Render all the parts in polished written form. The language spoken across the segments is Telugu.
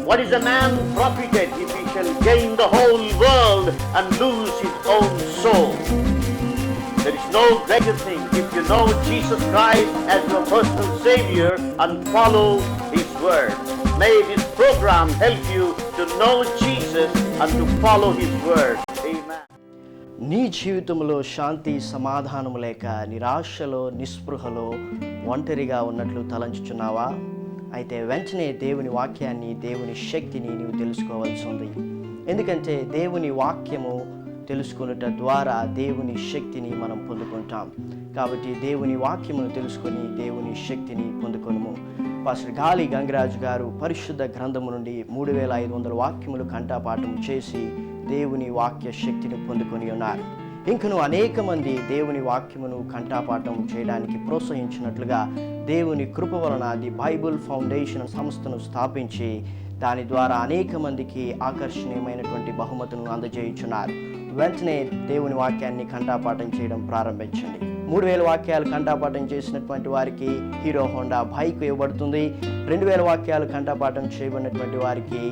What is a man profited if he shall gain the whole world and lose his own soul? There is no greater thing if you know Jesus Christ as your personal Savior and follow His word. May this program help you to know Jesus and to follow His word. Amen. నీ జీవితంలో శాంతి సమాధానము లేక నిరాశలో నిస్పృహలో ఒంటరిగా ఉన్నట్లు తలంచుచున్నావా? అయితే వెంటనే దేవుని వాక్యాన్ని, దేవుని శక్తిని నీవు తెలుసుకోవాల్సి ఉంది. ఎందుకంటే దేవుని వాక్యము తెలుసుకునుట ద్వారా దేవుని శక్తిని మనం పొందుకుంటాం. కాబట్టి దేవుని వాక్యమును తెలుసుకొని దేవుని శక్తిని పొందుకొనుము. పాస్టర్ గాలి గంగరాజు గారు పరిశుద్ధ గ్రంథము నుండి 3500 వాక్యములు కంఠపాఠం చేసి దేవుని వాక్య శక్తిని పొందుకొని ఉన్నారు. ఇంకను అనేక మంది దేవుని వాక్యమును కంఠపాఠం చేయడానికి ప్రోత్సహించినట్లుగా దేవుని కృప వలన ది బైబుల్ ఫౌండేషన్ సంస్థను స్థాపించి దాని ద్వారా అనేక మందికి ఆకర్షణీయమైనటువంటి బహుమతులను అందజేయుచున్నారు. వెంటనే దేవుని వాక్యాన్ని కంఠపాఠం చేయడం ప్రారంభించండి. 3000 వాక్యాలు కంఠపాఠం చేసినటువంటి వారికి హీరో హోండా బైక్ ఇవ్వబడుతుంది. 2000 వాక్యాలు కంఠపాఠం చేయబడినటువంటి వారికి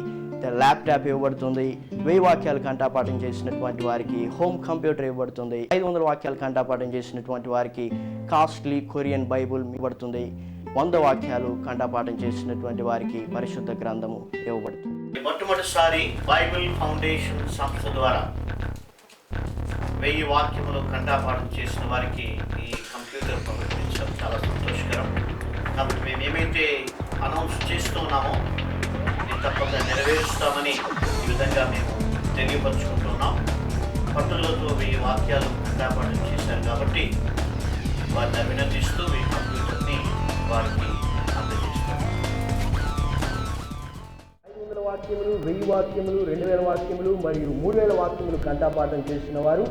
ల్యాప్టాప్ ఇవ్వబడుతుంది. 1000 వాక్యాలు కంఠపాఠం చేసినటువంటి వారికి హోమ్ కంప్యూటర్ ఇవ్వబడుతుంది. 500 వాక్యాలు కంఠపాఠం చేసినటువంటి వారికి కాస్ట్లీ కొరియన్ బైబుల్ ఇవ్వబడుతుంది. 100 వాక్యాలు కంఠపాఠం చేసినటువంటి వారికి పరిశుద్ధ గ్రంథము ఇవ్వబడుతుంది. మొట్టమొదటిసారి బైబిల్ ఫౌండేషన్ సంస్థ ద్వారా 1000 వాక్యములు కంఠపాఠం చేసిన వారికి ఈ కంప్యూటర్ ప్రకటించడం చాలా సంతోషకరం. కాబట్టి మేము ఏమైతే అనౌన్స్ చేస్తున్నామో తప్పక నెరవేరుస్తామని ఈ విధంగా మేము తెలియపరుచుకుంటున్నాం. పట్టులతో 1000 వాక్యాలు కంఠపాఠం చేశారు కాబట్టి వారిని అభినందిస్తూ ఈ కంప్యూటర్ని వారికి అందజేస్తాం. 500 వాక్యములు, 1000 వాక్యములు, 2000 వాక్యములు మరియు 3000 వాక్యములు కంఠపాఠం చేసిన వారు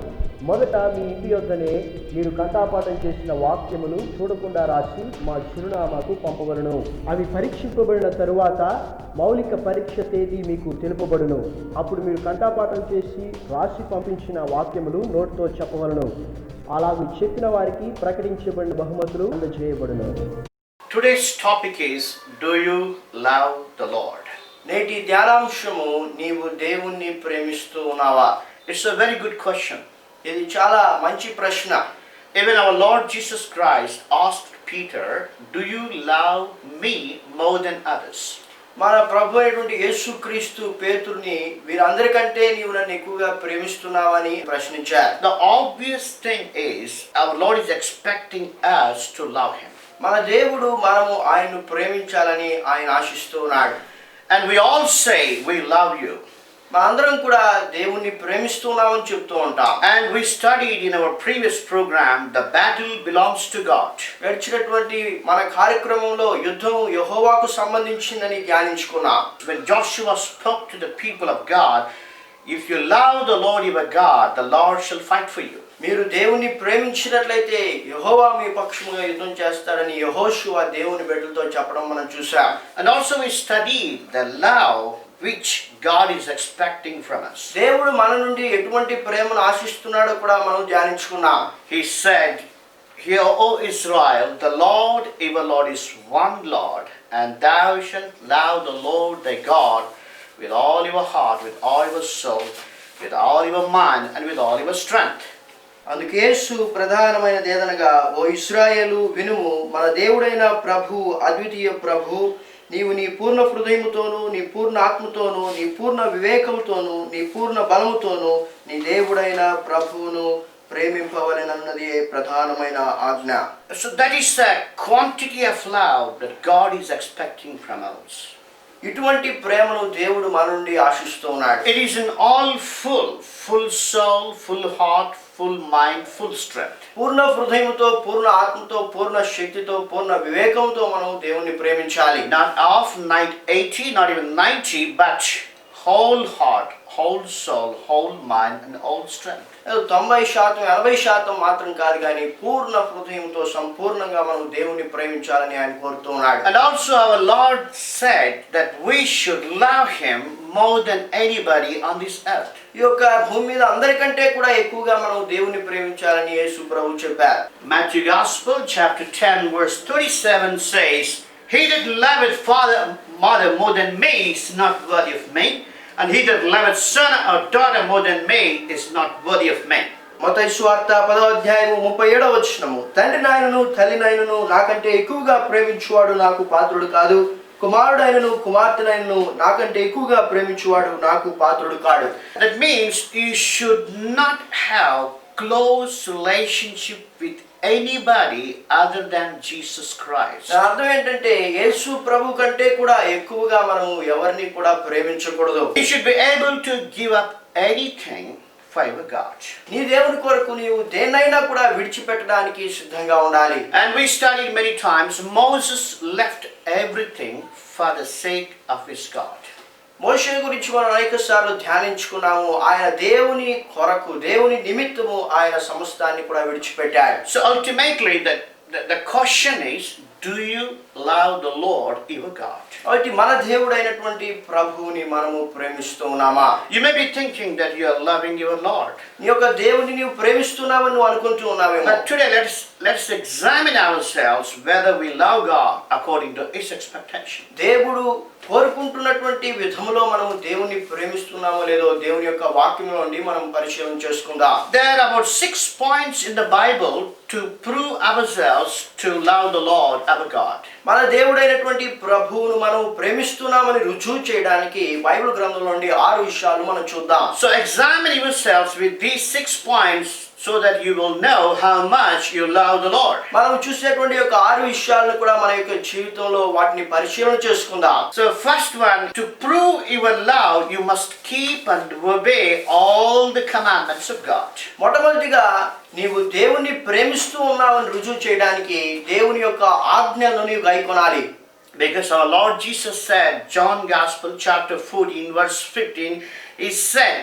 మొదట మీ ఇంటి యొద్దనే మీరు కంఠపాఠం చేసిన వాక్యములు చూడకుండా రాసి మా చిరునామాకు పంపబడును. అవి పరీక్షింపబడిన తరువాత మౌలిక పరీక్ష తేదీ మీకు తెలుపబడును. అప్పుడు మీరు కంఠపాఠం చేసి రాసి పంపించిన వాక్యములు నోటితో చెప్పవలను. అలాగూ చెప్పిన వారికి ప్రకటించబడిన బహుమతులు అందజేయబడును. Today's topic is, do you love the Lord? నేటి ధ్యానాంశము, నీవు దేవుణ్ణి ప్రేమిస్తూ ఉన్నావా? It's a very good question. ఇది చాలా మంచి ప్రశ్న. Even our Lord Jesus Christ asked Peter, do you love me more than others? మన ప్రభు అయినటువంటి యేసుక్రీస్తు పేతురుని వీరందరికంటే నీవు నన్ను ఎక్కువగా ప్రేమిస్తున్నావని ప్రశ్నించారు. The obvious thing is, our Lord is expecting us to love Him. మన దేవుడు మనము ఆయన్ను ప్రేమించాలని ఆయన ఆశిస్తూ ఉన్నాడు. And we all say, we love you. మనందరం కూడా దేవుణ్ణి ప్రేమిస్తున్నామని చెప్తూ ఉంటాం. And we studied in our previous program, the battle belongs to God. గడిచినటువంటి మన కార్యక్రమంలో యుద్ధం యెహోవాకు సంబంధించిందని ధ్యానించుకున్నాం. When Joshua spoke to the people of God, if you love the Lord your God, the Lord shall fight for you. మీరు దేవుణ్ణి ప్రేమించినట్లయితే యెహోవా మీ పక్షముగా యుద్ధం చేస్తాడని యెహోషువ దేవుని బిడ్డలతో చెప్పడం మనం చూసాం. And also we studied the love which God is expecting from us. దేవుడు మన నుండి ఎటువంటి ప్రేమను ఆశిస్తున్నాడో కూడా మనం ధ్యానించుకున్నాం. He said, "Hear, O Israel, the Lord our Lord is one Lord, and thou shalt love the Lord thy God with all your heart, with all your soul, with all your mind, and with all your strength." అందుకే యేసు ప్రధానమైన దేదనగా, ఓ ఇశ్రాయేలు వినుము, మన దేవుడైన ప్రభు, అద్వితీయ ప్రభు, నీవు నీ పూర్ణ హృదయముతోను, నీ పూర్ణ ఆత్మతోను, నీ పూర్ణ వివేకముతోను, నీ పూర్ణ బలముతోను నీ దేవుడైన ప్రభువును ప్రేమింపవలెనన్నది ప్రధానమైన ఆజ్ఞ. So that is the quantity of love that God is expecting from us. ఇటువంటి ప్రేమను దేవుడు మన నుండి ఆశిస్తూ ఉన్నాడు. It is in all full soul, full heart, full mind, full strength. పూర్ణ హృదయముతో, పూర్ణ ఆత్మతో, పూర్ణ శక్తితో, పూర్ణ వివేకంతో మనం దేవుణ్ణి ప్రేమించాలి. Not of 80, not even 90, but whole heart, whole soul, whole mind, and whole strength. 90%, 80% మాత్రం కాదు, కానీ పూర్ణ హృదయంతో సంపూర్ణంగా మనం దేవుణ్ణి ప్రేమించాలని ఆయన కోరుతూ ఉన్నాడు. And also our Lord said that we should love Him more than anybody on this earth. ఈ యొక్క భూమి మీద అందరికంటే కూడా ఎక్కువగా మనం దేవుణ్ణి ప్రేమించాలని యేసు ప్రభువు చెప్పారు. Matthew Gospel chapter 10 verse 37 says, "He that loveth father mother more than me is not worthy of me, and he that loveth son or daughter more than me is not worthy of me. మత్తయి సువార్త 10వ అధ్యాయము 37వ వచనము, తండ్రి నాయనను తల్లి నాయనను నాకంటే ఎక్కువగా ప్రేమించువాడు నాకు పాత్రుడు కాదు, కుమారుడైనను కుమార్తెనైనను నాకంటే ఎక్కువగా ప్రేమించువాడు నాకు పాత్రుడు కాడు. That means you should not have close relationship with anybody other than Jesus Christ. అర్థం ఏంటంటే యేసు ప్రభు కంటే కూడా ఎక్కువగా మనం ఎవరిని కూడా ప్రేమించకూడదు. You should be able to give up anything for your God. నీ దేవుని కొరకు నీవు దేన్నైనా కూడా విడిచిపెట్టడానికి సిద్ధంగా ఉండాలి. And we studied many times Moses left everything for the sake of his God. మోషే గురించి మనం అనేక సార్లు ధ్యానించుకున్నాము. ఆయన దేవుని కొరకు దేవుని నిమిత్తము ఆయన సమస్తాన్ని కూడా విడిచిపెట్టాడు. So ultimately the question is, do you love the Lord your God? కాబట్టి మన దేవుడైనటువంటి ప్రభువుని మనము ప్రేమిస్తూ ఉన్నామా? You may be thinking that you are loving your Lord. నీ యొక్క దేవుని నీవు ప్రేమిస్తున్నావని నువ్వు అనుకుంటూ ఉన్నావేమో. But today let's examine ourselves whether we love God according to his expectation. దేవుడు కోరుకుంటున్నటువంటి విధములో మనము దేవుని ప్రేమిస్తున్నామో లేదో దేవుని యొక్క వాక్యంలో నుండి మనం పరిశీలన చేసుకుందాం. There are about 6 points in the Bible to prove ourselves to love the Lord our God. మన దేవుడైనటువంటి ప్రభువును మనం ప్రేమిస్తున్నామని రుజువు చేయడానికి బైబిల్ గ్రంథంలో నుండి 6 విషయాలు మనం చూద్దాం. So examine yourselves with these 6 points so that you will know how much you love the Lord. మనం చూసేటువంటి యొక్క 6 విషయాలను కూడా మన యొక్క జీవితంలో వాటిని పరిశీలన చేసుకుందాం. So first one, to prove your love you must keep and obey all the commandments of God. మొట్టమొదటిగా నీవు దేవుని ప్రేమిస్తూ ఉన్నావని రుజువు చేయడానికి దేవుని యొక్క ఆజ్ఞలను నీవు గైకొనాలి. Because our Lord Jesus said, John Gospel chapter 14 verse 15, he said,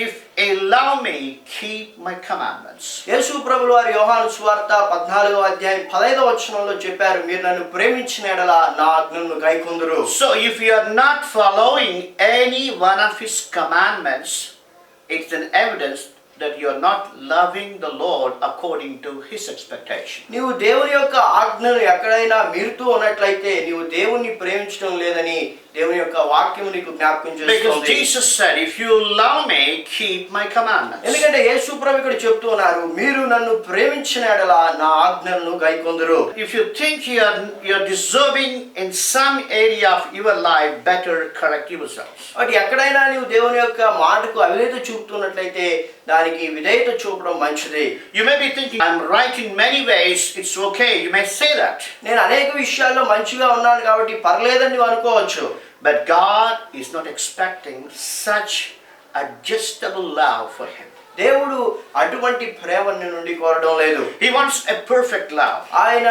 if you love me, keep my commandments. యేసు ప్రభువు వారు యోహాను సువార్త 14వ అధ్యాయం 15వ వచనంలో చెప్పారు, మీరు నన్ను ప్రేమించిన యెడల నా ఆజ్ఞలను గైకొందురు. So if you are not following any one of his commandments, it's an evidence that you are not loving the Lord according to his expectation. నీవు దేవుని యొక్క ఆజ్ఞను ఎక్కడైనా మీరుతూ ఉన్నట్లయితే నీవు దేవుని ప్రేమించడం లేదని దేవుని యొక్క వాక్యం నీకు జ్ఞాపకం చేస్తుంది. Because Jesus said, if you love me, keep my commandments. ఎందుకంటే యేసు ప్రభు ఇక్కడ చెప్తూ ఉన్నారు, మీరు నన్ను ప్రేమించిన యెడల నా ఆజ్ఞలను గైకొందురు. If you think you are deserving in some area of your life, better correct yourselves. అంటే ఎక్కడైనా నీవు దేవుని యొక్క మాటకు అవిధేయత చూపుతున్నట్లయితే దానికి విధేయత చూపడం మంచిది. You may be thinking, I'm right in many ways, it's okay. You may say that. నేను అనేక విషయాల్లో మంచిగా ఉన్నాను కాబట్టి పర్లేదని నువ్వు అనుకోవచ్చు. But God is not expecting such adjustable love for him. దేవుడు అటువంటి ప్రేమని నుండి కోరడం లేదు. He wants a perfect love. ఆయన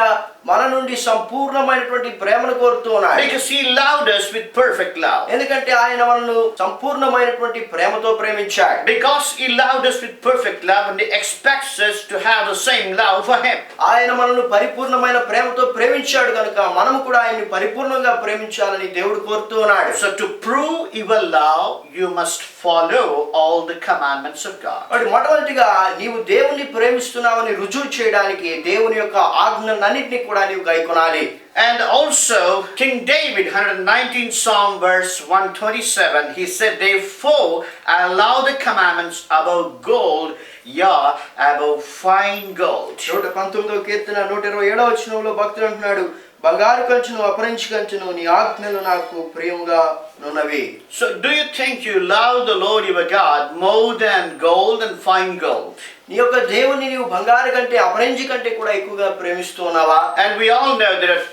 మన నుండి సంపూర్ణమైనటువంటి ప్రేమను కోరుతూ ఉన్నాడు. Because he loved us with perfect love. ఎందుకంటే ఆయన మనల్ని సంపూర్ణమైనటువంటి ప్రేమతో ప్రేమించాడు. Because he loved us with perfect love and he expects us to have the same love for him. ఆయన మనల్ని పరిపూర్ణమైన ప్రేమతో ప్రేమించాడు కనుక మనం కూడా ఆయన్ని పరిపూర్ణంగా ప్రేమించాలని దేవుడు కోరుతూ ఉన్నాడు. So to prove your love, you must follow all the commandments of God. మొట్టమొదటిగా నీవు దేవుని ప్రేమిస్తున్నావని రుజువు చేయడానికి దేవుని యొక్క ఆజ్ఞలన్నిటిని కూడా నీవు గైకొనాలి. And also King David, 119 Psalm verse 127, he said, therefore I love the commandments above gold, yeah, above fine gold. 119వ కీర్తన 127వ వచనంలో భక్తుడు అంటున్నాడు, బంగారు కంచును అపరంజి కంచును నీ ఆజ్ఞలు నాకు ప్రియముగా ఉన్నవి. So do you think you love the Lord your God more than gold and fine gold? నీ యొక్క దేవుని నీవు బంగారు కంటే అపరంజి కంటే కూడా ఎక్కువగా ప్రేమిస్తూ ఉన్నావా? And we all know there are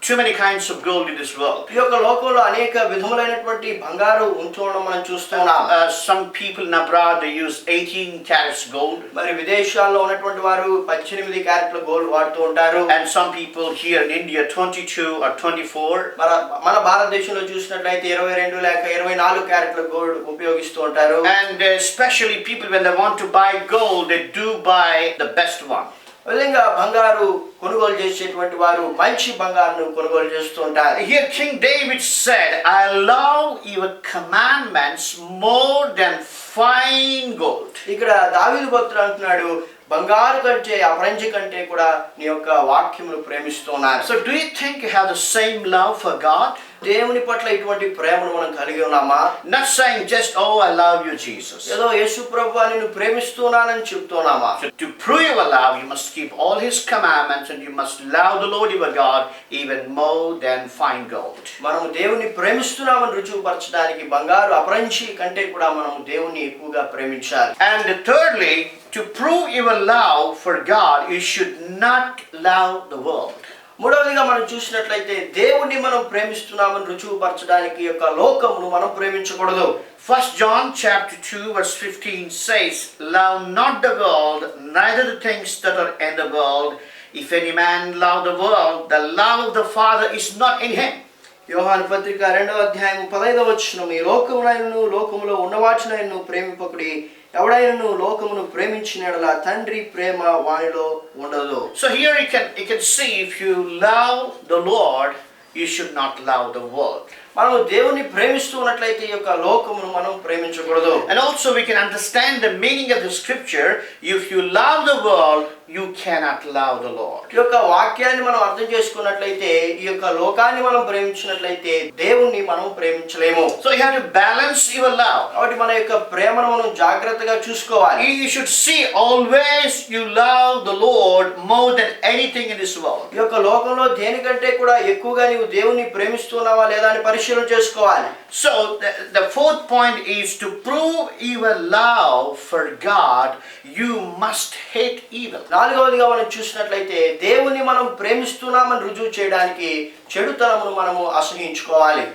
too many kinds of gold in this world. ఈ యొక్క లోకంలో అనేక విధములైనటువంటి బంగారు ఉంచడం మనం చూస్తున్నాం. Some people in abroad they use 18 carats gold. మరి విదేశాల్లో ఉన్నటువంటి వారు 18 క్యారెట్ల గోల్డ్ వాడుతూ ఉంటారు. And some people here in India 22 or 24. మన భారతదేశంలో చూసినట్లయితే 22 లేక 24 క్యారెట్ల గోల్డ్ ఉపయోగిస్తూ ఉంటారు. And especially people when they want to buy gold, they do buy the best one. విధంగా బంగారు కొనుగోలు చేసేటువంటి వారు మంచి బంగారును కొనుగోలు చేస్తూ ఉంటారు. Here King David said, I love your commandments more than fine gold. ఇక్కడ దావీదు భక్తుడు అంటున్నాడు, బంగారు కంటే అపరంజి కంటే కూడా నీ యొక్క వాక్యమును ప్రేమిస్తున్నాను. So do you think you have the same love for God? దేవుని పట్ల ఇటువంటి ప్రేమను మనం కలిగి ఉన్నామా? Not saying just, oh, I love you, Jesus. ఏదో యేసు ప్రభువా నిన్ను ప్రేమిస్తున్నానని చెప్తున్నామా? So to prove your love, you must keep all His commandments, and you must love the Lord your God even more than fine gold. మనం దేవుని ప్రేమిస్తున్నామని రుజువుపరచడానికి బంగారు అపరంజి కంటే కూడా మనం దేవుని ఎక్కువగా ప్రేమించాలి. And thirdly, to prove your love for God, you should not love the world. మూడవదిగా మనం చూసినట్లయితే దేవుణ్ణి మనం ప్రేమిస్తున్నామని రుజువుపరచడానికి యొక్క లోకమును మనం ప్రేమించకూడదు. 1 John chapter 2 verse 15 says, love not the world, neither the things that are in the world. If any man love the world, the love of the Father is not in him. యోహాను పత్రిక 2వ అధ్యాయం 15వ వచనం, ఈ లోకమునైనను లోకములో ఉన్నవాటినైనను ప్రేమింపకుడి, ఎవడైనను లోకమును ప్రేమించిన యెడల తండ్రి ప్రేమ వానిలో ఉండదు. So here you can see, if you love the Lord, you should not love the world. మనం దేవుని ప్రేమిస్తూ ఉన్నట్లయితే ఈ యొక్క లోకమును మనం ప్రేమించకూడదు. And also we can understand the meaning of the scripture. If you love the world, you cannot love the Lord. ఈ యొక్క వాక్యాన్ని మనం అర్థం చేసుకున్నట్లయితే, ఈ యొక్క లోకాన్ని మనం ప్రేమించినట్లయితే దేవుణ్ణి మనం ప్రేమించలేము. So you have to balance your love. కాబట్టి మన యొక్క ప్రేమను మనం జాగ్రత్తగా చూసుకోవాలి. You should see always you love the Lord more than anything in this world. ఈ యొక్క లోకంలో దేనికంటే కూడా ఎక్కువగా నీవు దేవుణ్ణి ప్రేమిస్తున్నావా లేదా అని పరిశీలన చేసుకోవాలి. So the fourth point is, to prove your love for God, you must hate evil. నాలుగవదిగా మనం చూసినట్లయితే దేవుని మనం ప్రేమిస్తున్నామని రుజువు చేయడానికి చెడుతనమును మనము అసహించుకోవాలి.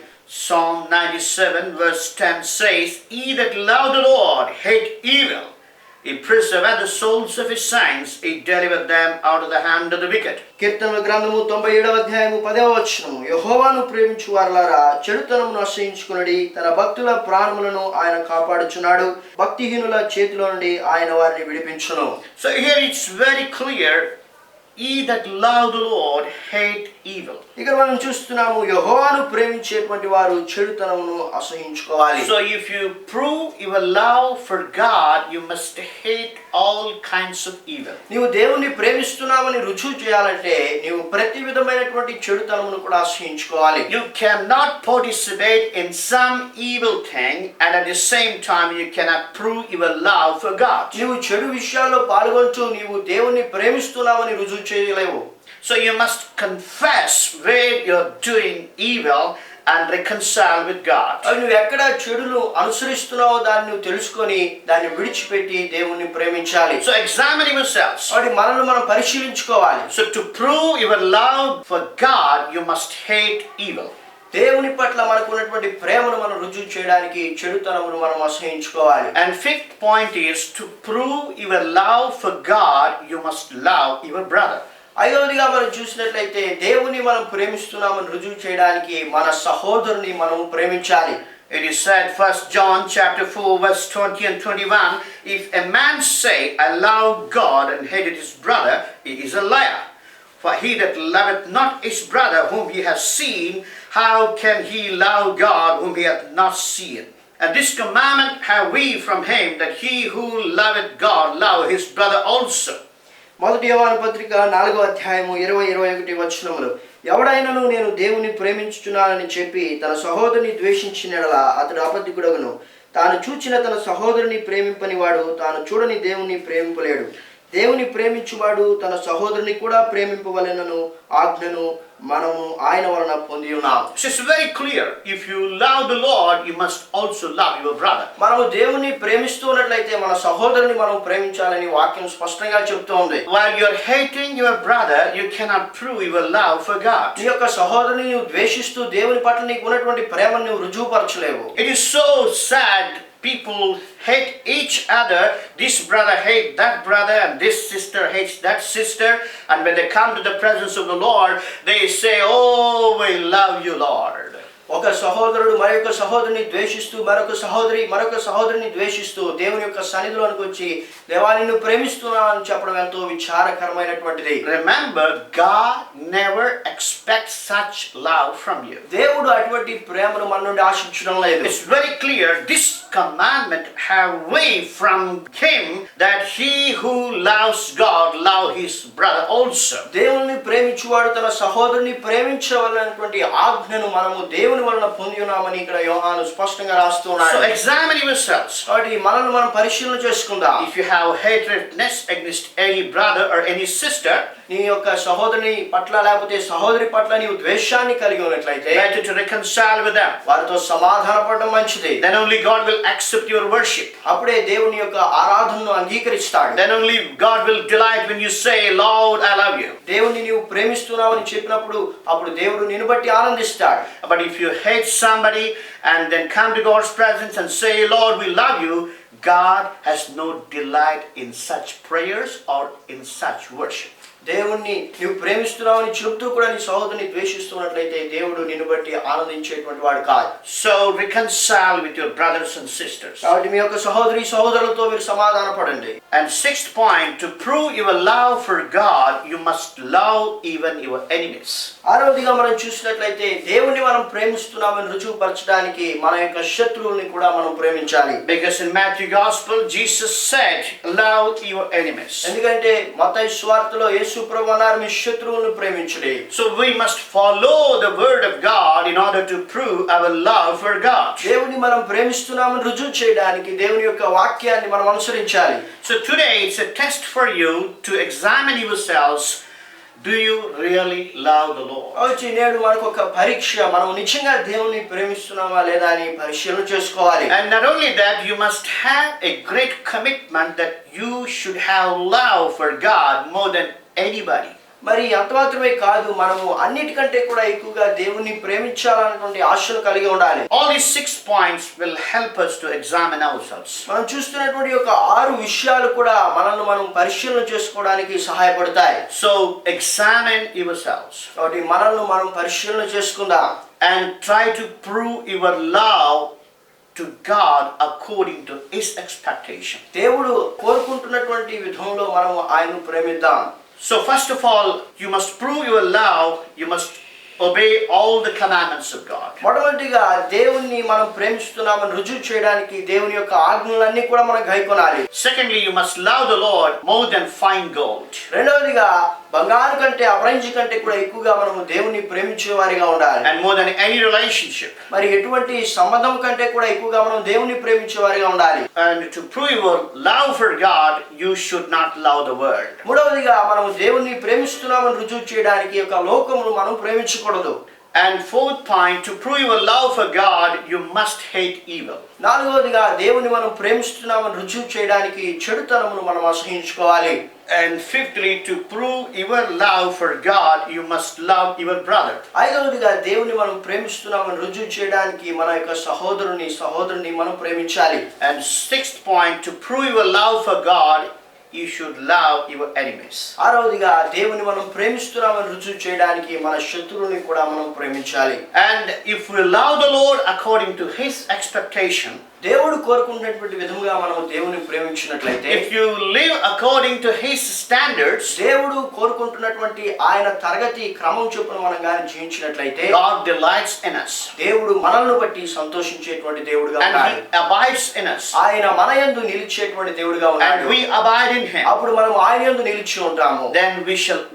Psalm 97 verse 10 says, he that love the Lord hate evil. He preserveth the souls of his saints. He delivered them out of the hand of the wicked. కీర్తనల గ్రంథము 97వ అధ్యాయము 10వ వచనము, యెహోవాను ప్రేమించు వారలారా చెడుతనమును అసహించుకొనుడి, తన భక్తుల ప్రాణములను ఆయన కాపాడుచున్నాడు, భక్తిహీనుల చేతిలో నుండి ఆయన వారిని విడిపించును. So here it's very clear, he that love the Lord hate evil. ఇక్కడ మనం చూస్తున్నాము, యెహోవాను ప్రేమించేటువంటి వారు చెడుతనమును అసహించుకోవాలి. So if you prove your love for God, you must hate all kinds of evil. నీవు దేవుణ్ణి ప్రేమిస్తున్నామని రుజువు చేయాలంటే నీవు ప్రతి విధమైనటువంటి చెడుతనమును కూడా అసహించుకోవాలి. You cannot participate in some evil thing and at the same time you cannot prove your love for God. నీవు చెడు విషయాల్లో పాల్గొంటూ నీవు దేవుణ్ణి ప్రేమిస్తున్నామని రుజువు చేయలేవు. So you must confess where you're doing evil and reconcile with God. నువ్వు ఎక్కడ చెడును అనుసరిస్తున్నావో దాన్ని నువ్వు తెలుసుకొని దాన్ని విడిచిపెట్టి దేవుణ్ణి ప్రేమించాలి. So examine yourselves. మనల్ని మనం పరిశీలించుకోవాలి. So to prove your love for God, you must hate evil. దేవుని పట్ల మనకు ఉన్నటువంటి ప్రేమను మనం రుజువు చేయడానికి చెడుతనమును మనం అసహించుకోవాలి. And fifth point is, to prove your love for God, you must love your brother. ఐదవదిగా మనం చూసినట్లయితే దేవుని మనం ప్రేమిస్తున్నామని రుజువు చేయడానికి మన సహోదరుని మనం ప్రేమించాలి. It is said, 1 John chapter 4 verse 20 and 21, if a man say, I love God, and hated his brother, he is a liar. For he that loveth not his brother whom he has seen, how can he love God whom he hath not seen? And this commandment have we from him, that he who loveth God love his brother also. మొదటి యోహాను పత్రిక 4వ అధ్యాయము 20-21 వచనములు, ఎవడైనను నేను దేవుని ప్రేమించుచున్నానని చెప్పి తన సహోదరుని ద్వేషించిన యెడల అతడు అబద్ధికుడగును. తాను చూచిన తన సహోదరుని ప్రేమింపని వాడు తాను చూడని దేవుని ప్రేమింపలేడు. దేవుని ప్రేమించువాడు తన సహోదరుని కూడా ప్రేమింపవలెనను ఆజ్ఞను మనము ఆయన వలన పొంది ఉన్నాము. So it's very clear, if you love the Lord, you must also love your brother. మనము దేవుని ప్రేమిస్తున్నట్లయితే మన సహోదరుని మనం ప్రేమించాలని వాక్యం స్పష్టంగా చెప్తోంది. While you're hating your brother, you cannot prove your love for God. నీ యొక్క సహోదరుని నువ్వు ద్వేషిస్తూ దేవుని పట్ల నీకు ఉన్నటువంటి ప్రేమను నువ్వు రుజువుపరచలేవు. It is so sad, people hate each other. This brother hates that brother, and this sister hates that sister, and when they come to the presence of the Lord, they say, oh, we love you, Lord. ఒక సహోదరుడు మరొక సహోదరుని ద్వేషిస్తూ మరొక సహోదరుని ద్వేషిస్తూ దేవుని యొక్క సన్నిధిలోనికి వచ్చి దేవా నిన్ను ప్రేమిస్తున్నానని చెప్పడం ఎంతో విచారకరమైనటువంటిది. Remember, God never expects such love from you. దేవుడు అటువంటి ప్రేమను మన నుండి ఆశించడం లేదు. It's very clear, this commandment have we from him, that he who loves God love his brother also. దేవుని ప్రేమించువాడు తన సహోదరుని ప్రేమించవలనటువంటి ఆజ్ఞను మనము దేవుని వలన పొంది ఉన్నామని ఇక్కడ యోహాను స్పష్టంగా రాస్తున్నాడు. So examine yourselves. కాబట్టి మనల్ని మనం పరిశీలన చేసుకుందాం. If you have hatredness against any brother or any sister, నీ యొక్క సహోదరుని పట్ల లేకపోతే సహోదరి పట్ల నీవు ద్వేషాన్ని కలిగి ఉన్నట్లయితే better to reconcile with them. వారితో సమాధానపడడం మంచిది. Then only God will accept your worship. అప్పుడే దేవుని యొక్క ఆరాధనను అంగీకరిస్తాడు. Then only God will delight when you say, Lord, I love you. దేవుని నీవు ప్రేమిస్తున్నావని చెప్పినప్పుడు అప్పుడు దేవుడు నిన్ను బట్టి ఆనందిస్తాడు. But if you hate somebody and then come to God's presence and say, Lord, we love you, God has no delight in such prayers or in such worship. దేవుణ్ణి నువ్వు ప్రేమిస్తున్నావని చెప్తూ కూడా నీ సహోదరుని ద్వేషిస్తున్నట్లయితే దేవుడు నిన్ను బట్టి ఆనందించేటువంటి వాడు కాదు. So reconcile with your brothers and sisters. కాబట్టి మీ యొక్క సహోదరులతో మీరు సమాధానపడండి. And sixth point, to prove your love for God, you must love even your enemies. ఆరవదిగా మనం చూసినట్లయితే దేవుణ్ణి మనం ప్రేమిస్తున్నామని రుజువుపరచడానికి మన యొక్క శత్రువుల్ని కూడా మనం ప్రేమించాలి. Because in Matthew Gospel, Jesus said, love your enemies. ఎందుకంటే మత్తయి సువార్తలో యేసు ప్రభువు అన్నారు, మీ శత్రువులను ప్రేమించుడి. So we must follow the word of God in order to prove our love for God. దేవుని మనం ప్రేమిస్తున్నామని రుజువు చేయడానికి దేవుని యొక్క వాక్యాన్ని మనం అనుసరించాలి. So today it's a test for you to examine yourselves. Do you really love the Lord? వచ్చి నేడు మనకు ఒక పరీక్ష, మనం నిజంగా దేవుని ప్రేమిస్తున్నామా లేదా అని పరిశీలన చేసుకోవాలి. And not only that, you must have a great commitment that you should have love for God more than anybody. మరి అంత మాత్రమే కాదు, మనము అన్నిటికంటే కూడా ఎక్కువగా దేవుని ప్రేమించాలన్నటువంటి ఆశలు కలిగి ఉండాలి. All these 6 points will help us to examine ourselves. మనం చూస్తున్నటువంటి ఒక 6 విషయాలు కూడా మనల్ని మనం పరిశీలన చేసుకోవడానికి సహాయపడతాయి. So examine yourselves. కాబట్టి మనల్ని మనం పరిశీలన చేసుకుందాం. And try to prove your love to God according to His expectation. దేవుడు కోరుకుంటున్నటువంటి విధంలో మనం ఆయనను ప్రేమిద్దాం. So first of all, you must prove your love, you must obey all the commandments of God. మొదటిగా దేవుణ్ణి మనం ప్రేమిస్తున్నామని రుజువు చేయడానికి దేవుని యొక్క ఆజ్ఞలన్నీ కూడా మనం గైకొనాలి. Secondly, you must love the Lord more than fine gold. రెండవదిగా బంగారు కంటే అపరంజి కంటే కూడా ఎక్కువగా మనము దేవుని ప్రేమించే వారిగా ఉండాలి. And more than any relationship. మరి ఎటువంటి సంబంధం కంటే కూడా ఎక్కువగా మనం దేవుని ప్రేమించే వారిగా ఉండాలి. And to prove your love for God, you should not love the world. మూడవదిగా మనం దేవుని ప్రేమిస్తున్నామని రుజువు చేయడానికి ఒక లోకమును మనం ప్రేమించకూడదు. And fourth point, to prove your love for God, you must hate evil. నాలుగవదిగా దేవుని మనం ప్రేమిస్తున్నామని రుజువు చేయడానికి చెడుతనమును మనం అసహించుకోవాలి. And fifthly, to prove your love for God, you must love your brother. ఐదవదిగా దేవుని మనం ప్రేమిస్తున్నామని రుజువు చేయడానికి మన యొక్క సహోదరుని మనం ప్రేమించాలి. And sixth point, to prove your love for God, you should love your enemies. ఆరవదిగా దేవుని మనం ప్రేమిస్తున్నామని రుజువు చేయడానికి మన శత్రువుని కూడా మనం ప్రేమించాలి. And if we love the Lord according to His expectation, దేవుడు కోరుకున్నటువంటి విధంగా మనం దేవుని ప్రేమించినట్లయితే, if you live according to His standards, దేవుడు కోరుకుంటున్నటువంటి ఆయన తరగతి క్రమం చొప్పున మనం గాని జీవించినట్లయితే, God delights in us. దేవుడు మనల్ని బట్టి సంతోషించేటువంటి దేవుడుగా ఉన్నాడు. And He abides in us. ఆయన మన యందు నిలిచేటువంటి దేవుడుగా ఉన్నాడు. And we abide in Him. అప్పుడు మనం ఆయన యందు నిలిచి ఉంటాము. Then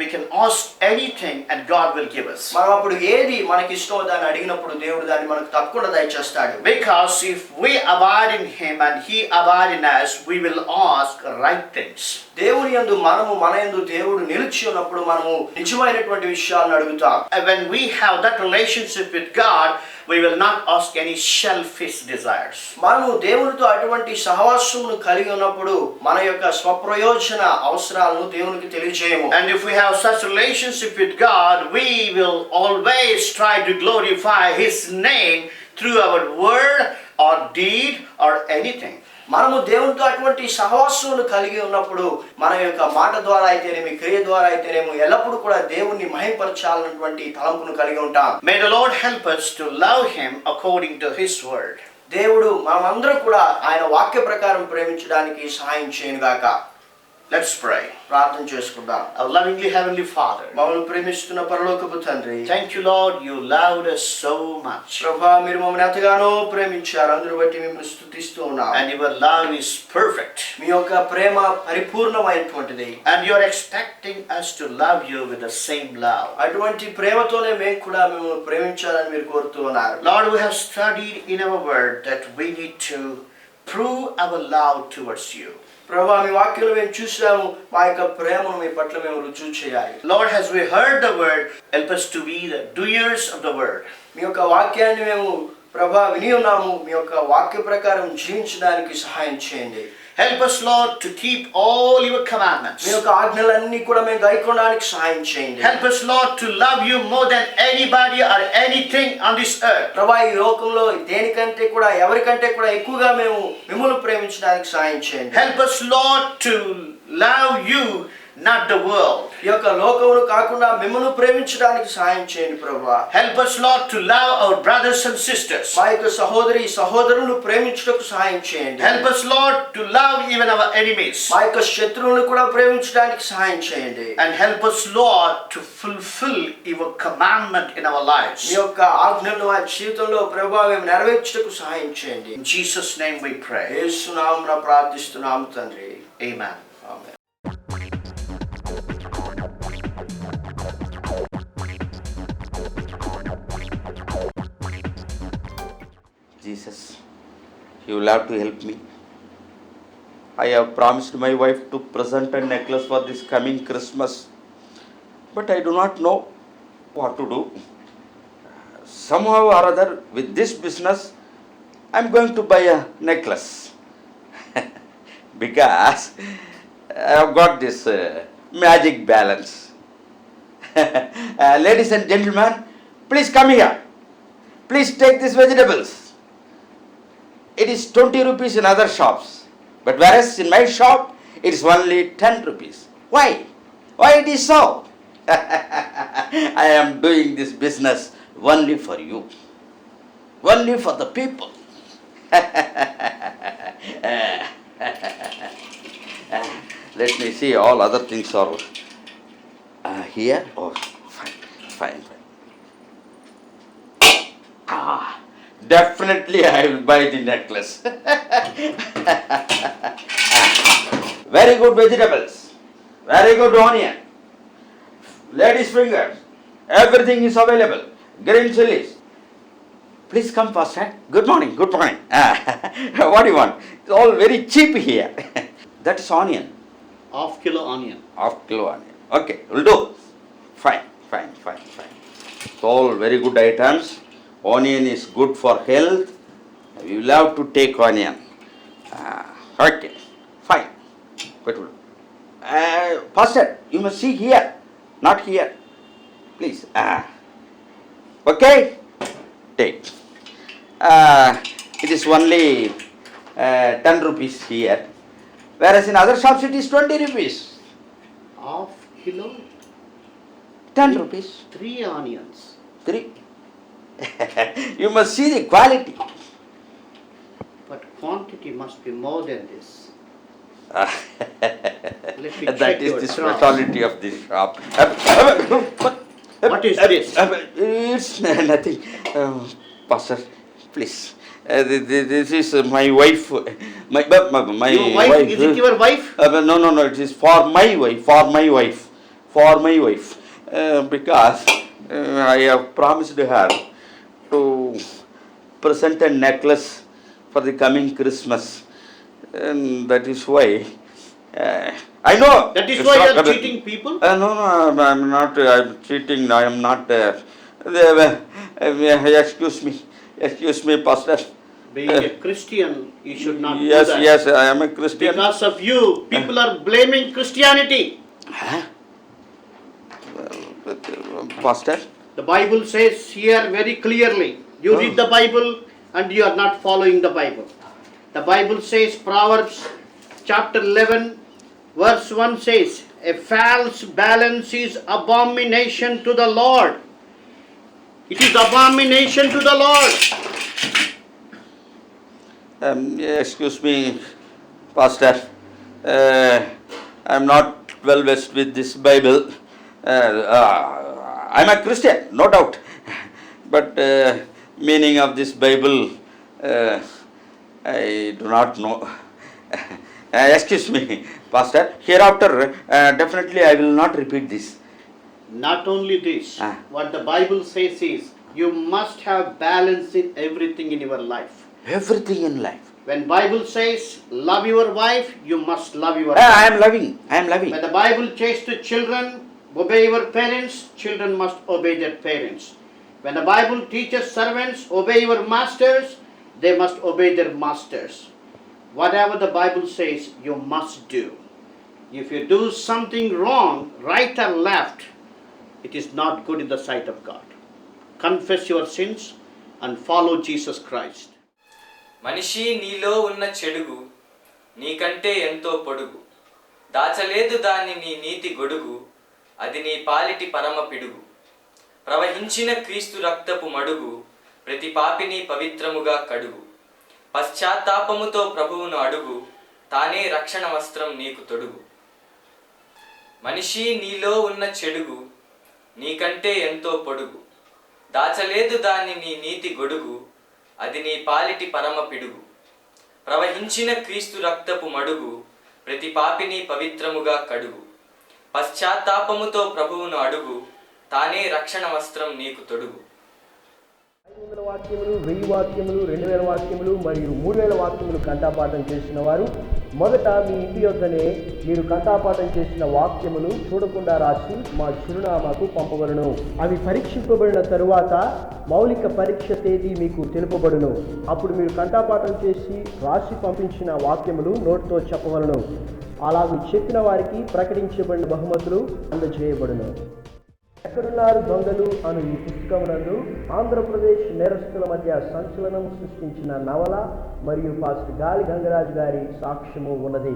we can ask anything and God will give us. మనం అప్పుడు ఏది మనకి ఇష్టమో దాన్ని అడిగినప్పుడు దేవుడు దాన్ని మనకు తప్పకుండా దయచేస్తాడు. Because if we abide in Him and He abide in us, we will ask right things. దేవుని యందు మన యందు దేవుడు నిలిచి ఉన్నప్పుడు మనము నిజమైనటువంటి విషయాలను అడుగుతాం. And when we have that relationship with God, we will not ask any selfish desires. మనము దేవునితో అటువంటి సహవాసమును కలిగి ఉన్నప్పుడు మన యొక్క స్వప్రయోజన అవసరాలను దేవునికి తెలియజేయము. And if we have such relationship with God, we will always try to glorify His name through our word or deed or anything. మనము దేవునితో అటువంటి సహవాసమును కలిగి ఉన్నప్పుడు మన యొక్క మాట ద్వారా అయితేనేమి క్రియ ద్వారా అయితేనేమి ఎల్లప్పుడూ కూడా దేవుణ్ణి మహిమపరచాలన్నటువంటి తలంపును కలిగి ఉంటాం. May the Lord help us to love Him according to His word. దేవుడు మనమందరం కూడా ఆయన వాక్య ప్రకారం ప్రేమించడానికి సహాయం చేయనుగాక. Let's pray. ప్రార్థన చేసుకుందాం. Our lovingly Heavenly Father, మమ్మల్ని ప్రేమిస్తున్న పరలోకపు తండ్రి, thank you, Lord, you loved us so much. ప్రభా మీరు మమ్మల్ని ఎంతగానో ప్రేమించారు. అందును బట్టి మిమ్మల్ని స్తుతిస్తూ ఉన్నాం. And your love is perfect. మీ యొక్క ప్రేమ పరిపూర్ణమైనటువంటిది. And you are expecting us to love you with the same love. అటువంటి ప్రేమతోనే మేము కూడా మిమ్మల్ని ప్రేమించాలని మీరు కోరుతూ ఉన్నారు. Lord, we have studied in our word that we need to prove our love towards you. ప్రభా మీ వాక్యంలో మేము చూసాము, మా యొక్క ప్రేమను మీ పట్ల మేము రుజువు చేయాలి. Lord, as we heard the word, help us to be the doers of the word. మీ యొక్క వాక్యాన్ని మేము ప్రభా విని ఉన్నాము. మీ యొక్క వాక్య ప్రకారం జీవించడానికి సహాయం చేయండి. Help us, Lord, to keep all your commandments. మీ యొక్క ఆజ్ఞలన్నీ కూడా మేము గైకొనడానికి సహాయం చేయండి. Help us, Lord, to love you more than anybody or anything on this earth. ప్రభా ఈ లోకంలో దేనికంటే కూడా ఎవరికంటే కూడా ఎక్కువగా మేము మిమ్మల్ని ప్రేమించడానికి సహాయం చేయండి. Help us, Lord, to love you, not the world. ఈ యొక్క లోకమును కాకుండా మిమ్మల్ని ప్రేమించడానికి సహాయం చేయండి ప్రభా. Help us, Lord, to love our brothers and sisters. మా యొక్క సహోదరులను ప్రేమించుటకు సహాయం చేయండి. Help us, Lord, to love even our enemies. మా యొక్క శత్రువులను కూడా ప్రేమించడానికి సహాయం చేయండి. And help us, Lord, to fulfill your commandment in our lives. మీ యొక్క ఆజ్ఞలను మా జీవితంలో ప్రభా మేము నెరవేర్చుటకు సహాయం చేయండి. In Jesus' name we pray. యేసు నామమున ప్రార్థిస్తున్నాము తండ్రి. Amen. Amen. Jesus, you will have to help me. I have promised my wife to present a necklace for this coming Christmas, but I do not know what to do. Somehow or other, with this business, I am going to buy a necklace because I have got this magic balance. Ladies and gentlemen, please come here. Please take these vegetables. It is 20 rupees in other shops, but whereas in my shop it is only 10 rupees. Why? Why it is so? I am doing this business only for you, only for the people. Let me see, all other things are here. Oh, fine. Definitely I will buy the necklace. Very good vegetables, very good onion, ladies' fingers, everything is available. Green chilies. Please come first, eh? Good morning. What do you want? It's all very cheap here. That is onion. Half kilo onion. Half kilo onion. Okay, will do. Fine. It's all very good items. Onion is good for health. You will have to take onion. Okay, fine. Good. Pastor, you must see here, not here. Please. Okay, take. It is only 10 rupees here, whereas in other shops it is 20 rupees. Half kilo, 10 rupees. 3 onions. 3. You must see the quality. But quantity must be more than this. Let me That check is your the drawer. speciality of this shop. What is this? It's nothing. Pastor, please. This is my wife. My Your wife? Is it your wife? No. It is for my wife. For my wife. Because I have promised her to present a necklace for the coming Christmas. And that is why. I know. That is it's why you not- are cheating people? No, I'm not. I'm cheating. I am not. Excuse me, Pastor. Being a Christian, you should not do Yes, that. I am a Christian. Because of you, people are blaming Christianity. Huh? Pastor? The Bible says here very clearly, you read the Bible and you are not following the Bible. The Bible says, Proverbs chapter 11 verse 1 says, a false balance is abomination to the Lord. It is abomination to the Lord. Excuse me, Pastor. I am not well versed with this Bible. I am a Christian, no doubt. But meaning of this Bible, I do not know. Excuse me, Pastor. Hereafter, definitely I will not repeat this. Not only this, what the Bible says is, you must have balance in everything in your life. Everything in life. When Bible says, love your wife, you must love your I wife. am loving. When the Bible says to children, obey your parents, children must obey their parents. When the Bible teaches servants, obey your masters, they must obey their masters. Whatever the Bible says, you must do. If you do something wrong, right or left, it is not good in the sight of God. Confess your sins and follow Jesus Christ. మనిషి నీలో ఉన్న చెడుగు నీకంటే ఎంతో పొడుగు, దాచలేదు దాన్ని నీ నీతి గొడుగు, అది నీ పాలిటి పరమ పిడుగు. ప్రవహించిన క్రీస్తు రక్తపు మడుగు, ప్రతి పాపిని పవిత్రముగా కడుగు. పశ్చాత్తాపముతో ప్రభువును అడుగు, తానే రక్షణ వస్త్రం నీకు తొడుగు. మనిషి నీలో ఉన్న చెడుగు నీకంటే ఎంతో పొడుగు, దాచలేదు దాన్ని నీ నీతి గొడుగు, అది నీ పాలిటి పరమ పిడుగు. ప్రవహించిన క్రీస్తు రక్తపు మడుగు, ప్రతి పాపిని పవిత్రముగా కడుగు. పశ్చాత్తాపముతో ప్రభువును అడుగు, తానే రక్షణ వస్త్రం నీకు తొడుగు. 500 వాక్యములు, 1000 వాక్యములు, 2000 వాక్యములు మరియు 3000 వాక్యములు కంఠాపాఠం చేసిన వారు మొదట మీ ఇంటి యొద్దనే మీరు కంఠాపాఠం చేసిన వాక్యములు చూడకుండా రాసి మా చిరునామాకు పంపబడును. అవి పరీక్షింపబడిన తరువాత మౌలిక పరీక్ష తేదీ మీకు తెలుపబడును. అప్పుడు మీరు కంఠాపాఠం చేసి రాసి పంపించిన వాక్యములు నోటితో చెప్పవలను. అలాగూ చెప్పిన వారికి ప్రకటించబడిన బహుమతులు అందజేయబడును. ఎక్కడున్నారు దొంగలు అను ఈ పుస్తకమునందు ఆంధ్రప్రదేశ్ నేరస్తుల మధ్య సంచలనం సృష్టించిన నవల మరియు పాస్టర్ గాలి గంగరాజు గారి సాక్ష్యము ఉన్నది.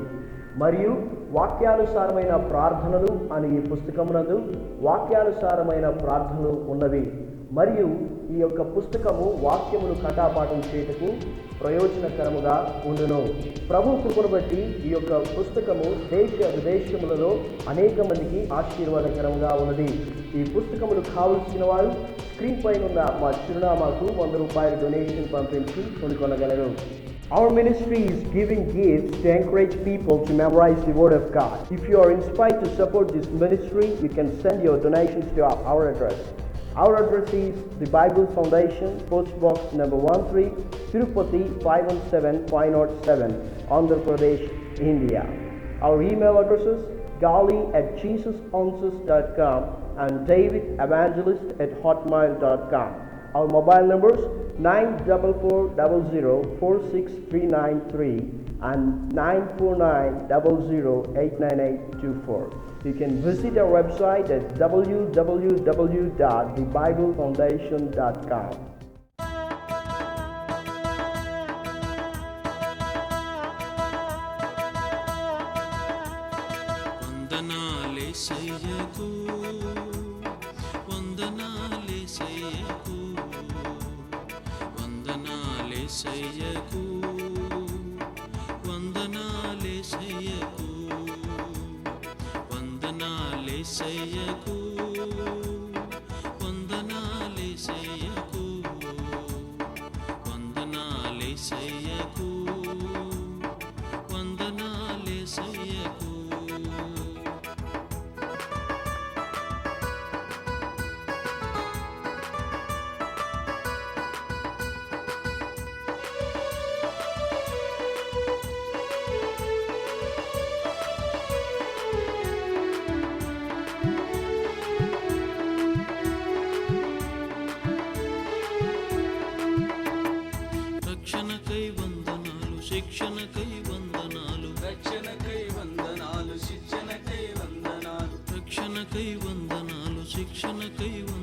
మరియు వాక్యానుసారమైన ప్రార్థనలు అను ఈ పుస్తకమునందు వాక్యానుసారమైన ప్రార్థనలు ఉన్నవి. మరియు ఈ యొక్క పుస్తకము వాక్యమును కంఠాపాఠం చేయుటకు ప్రయోజనకరముగా ఉండును. ప్రభు కృపను బట్టి ఈ యొక్క పుస్తకము దేశ విదేశములలో అనేక మందికి ఆశీర్వాదకరంగా ఉన్నది. ఈ పుస్తకములు కావలసిన వారు స్క్రీన్ పైన ఉన్న మా చిరునామాకు 100 రూపాయల డొనేషన్ పంపించి కొనుగొనగలరు. Our ministry is giving gifts to encourage people to memorize the Word of God. If you are inspired to support this ministry, you can send your donations to our address. Our address is the Bible Foundation, Post Box number 13, Tirupati 517507, Andhra Pradesh, India. Our email addresses gali@jesusanswers.com and davidevangelist@hotmail.com. Our mobile numbers 94400 and 94900898824. You can visit our website at www.thebiblefoundation.com. వందనాలేసయ్యకు వందనాలేసయ్యకు వందనాలేసయ్యకు వందనాలేసయ్యకు వందనాలేసయ్యకు వందనాలేసయ్యకు వందనాలేసయ్యకు వందనాలేసయ్యకు. రక్షణకై వందనాలు, శిక్షణకై వందనాలు, రక్షణకై వందనాలు, శిక్షణకై వందనాలు, రక్షణకై వందనాలు, శిక్షణకై వందనాలు.